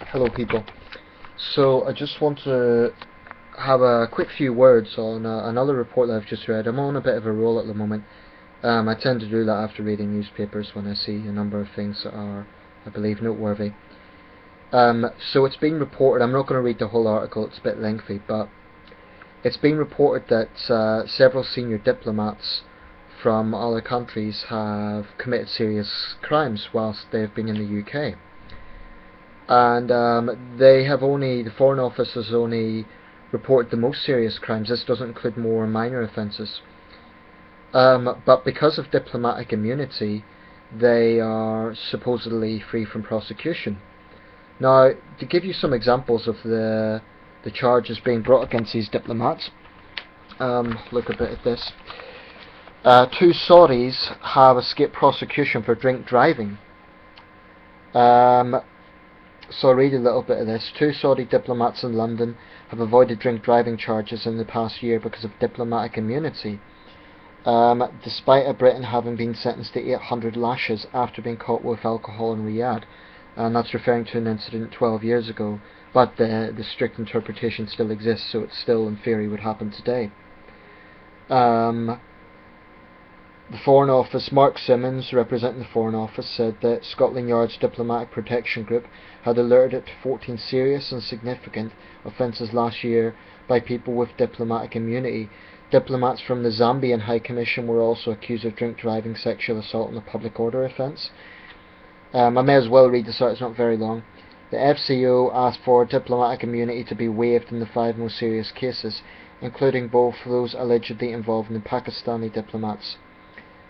Hello people. So I just want to have a quick few words on another report that I've just read. I'm on a bit of a roll at the moment. I tend to do that after reading newspapers when I see a number of things that are, I believe, noteworthy. So it's been reported, I'm not going to read the whole article, it's a bit lengthy, but it's been reported that several senior diplomats from other countries have committed serious crimes whilst they've been in the UK. And the Foreign Office has only reported the most serious crimes. This doesn't include more minor offences. But because of diplomatic immunity, they are supposedly free from prosecution. Now, to give you some examples of the charges being brought against these diplomats, look a bit at this. Two Saudis have escaped prosecution for drink driving. So I'll read a little bit of this. Two Saudi diplomats in London have avoided drink driving charges in the past year because of diplomatic immunity, despite a Briton having been sentenced to 800 lashes after being caught with alcohol in Riyadh. And that's referring to an incident 12 years ago, but the strict interpretation still exists, so it still in theory would happen today. The Foreign Office, Mark Simmons, representing the Foreign Office, said that Scotland Yard's Diplomatic Protection Group had alerted it to 14 serious and significant offences last year by people with diplomatic immunity. Diplomats from the Zambian High Commission were also accused of drink driving, sexual assault and a public order offence. I may as well read this out, it's not very long. The FCO asked for diplomatic immunity to be waived in the 5 most serious cases, including both those allegedly involving the Pakistani diplomats.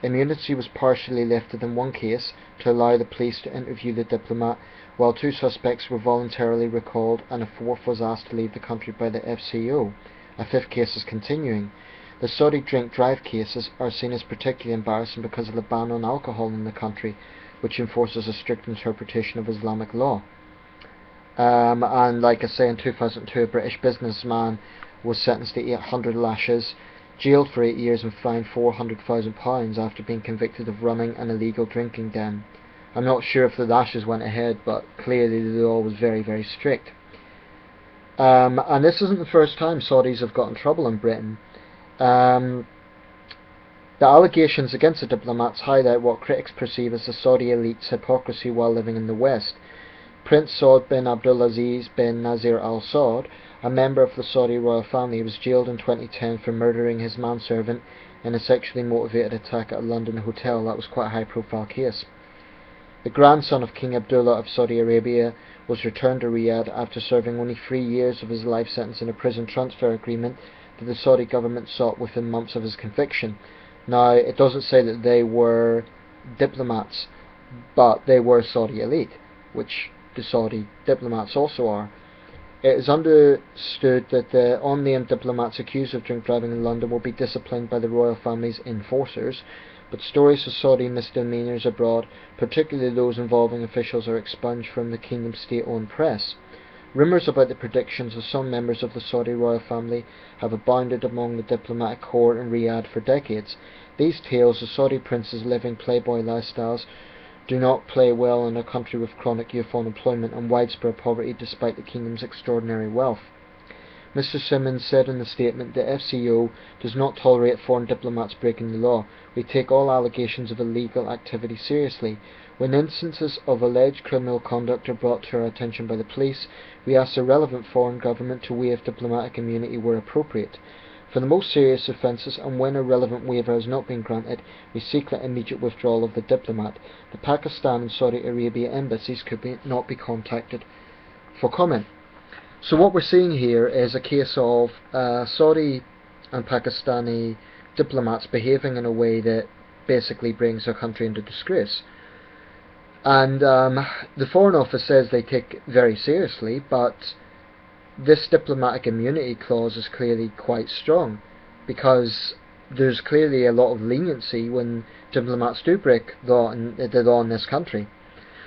Immunity was partially lifted in one case to allow the police to interview the diplomat, while 2 suspects were voluntarily recalled and a 4th was asked to leave the country by the FCO. A 5th case is continuing. The Saudi drink drive cases are seen as particularly embarrassing because of the ban on alcohol in the country, which enforces a strict interpretation of Islamic law. And like I say, in 2002 a British businessman was sentenced to 800 lashes, jailed for 8 years and fined £400,000 after being convicted of running an illegal drinking den. I'm not sure if the lashes went ahead, but clearly the law was very, very strict. And this isn't the first time Saudis have got in trouble in Britain. The allegations against the diplomats highlight what critics perceive as the Saudi elite's hypocrisy while living in the West. Prince Saud bin Abdulaziz bin Nasir Al Saud, a member of the Saudi royal family, was jailed in 2010 for murdering his manservant in a sexually motivated attack at a London hotel. That was quite a high-profile case. The grandson of King Abdullah of Saudi Arabia was returned to Riyadh after serving only 3 years of his life sentence in a prison transfer agreement that the Saudi government sought within months of his conviction. Now, it doesn't say that they were diplomats, but they were Saudi elite, which the Saudi diplomats also are. It is understood that the unnamed diplomats accused of drink driving in London will be disciplined by the royal family's enforcers, but stories of Saudi misdemeanours abroad, particularly those involving officials, are expunged from the kingdom's state-owned press. Rumours about the predictions of some members of the Saudi royal family have abounded among the diplomatic corps in Riyadh for decades. These tales of Saudi princes living playboy lifestyles do not play well in a country with chronic youth unemployment and widespread poverty despite the kingdom's extraordinary wealth. Mr. Simmons said in the statement, the FCO does not tolerate foreign diplomats breaking the law. We take all allegations of illegal activity seriously. When instances of alleged criminal conduct are brought to our attention by the police, we ask the relevant foreign government to waive diplomatic immunity where appropriate. For the most serious offences, and when a relevant waiver has not been granted, we seek the immediate withdrawal of the diplomat. The Pakistan and Saudi Arabia embassies could not be contacted for comment. So what we're seeing here is a case of Saudi and Pakistani diplomats behaving in a way that basically brings their country into disgrace. And the Foreign Office says they take it very seriously, but this diplomatic immunity clause is clearly quite strong, because there's clearly a lot of leniency when diplomats do break the law in this country.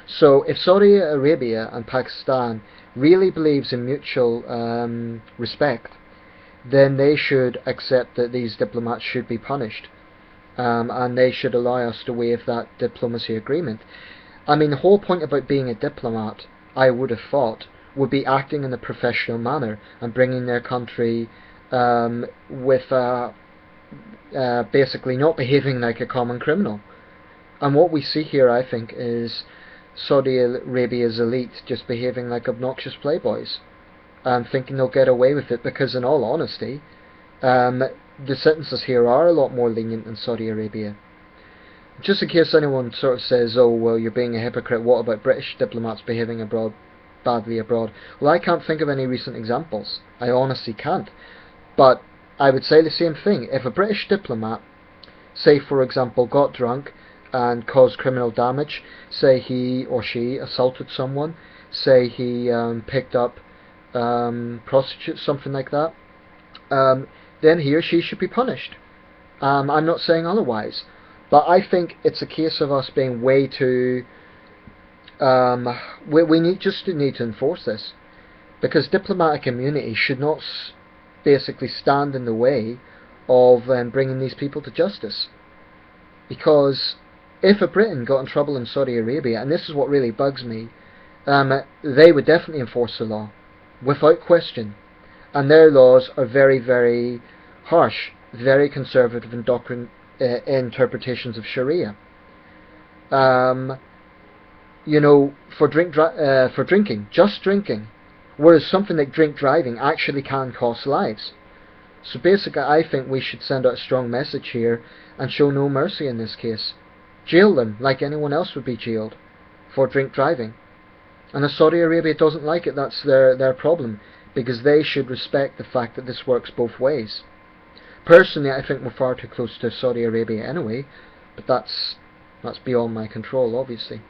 So if Saudi Arabia and Pakistan really believes in mutual respect, then they should accept that these diplomats should be punished, and they should allow us to waive that diplomacy agreement. I mean, the whole point about being a diplomat I would have thought, would be acting in a professional manner and bringing their country with basically not behaving like a common criminal. And what we see here, I think, is Saudi Arabia's elite just behaving like obnoxious playboys and thinking they'll get away with it because, in all honesty, the sentences here are a lot more lenient in Saudi Arabia. Just in case anyone sort of says, oh, well, you're being a hypocrite, what about British diplomats behaving badly abroad? Well, I can't think of any recent examples. I honestly can't. But I would say the same thing. If a British diplomat, say for example, got drunk and caused criminal damage, say he or she assaulted someone, say he picked up prostitutes, something like that, then he or she should be punished. I'm not saying otherwise. But I think it's a case of us being way too... we need to enforce this. Because diplomatic immunity should not basically stand in the way of bringing these people to justice. Because if a Briton got in trouble in Saudi Arabia, and this is what really bugs me, they would definitely enforce the law, without question. And their laws are very, very harsh, very conservative in interpretations of Sharia. For drinking, just drinking, whereas something like drink driving actually can cost lives. So basically, I think we should send out a strong message here and show no mercy in this case. Jail them like anyone else would be jailed for drink driving. And if Saudi Arabia doesn't like it, that's their problem, because they should respect the fact that this works both ways. Personally, I think we're far too close to Saudi Arabia anyway, but that's beyond my control, obviously.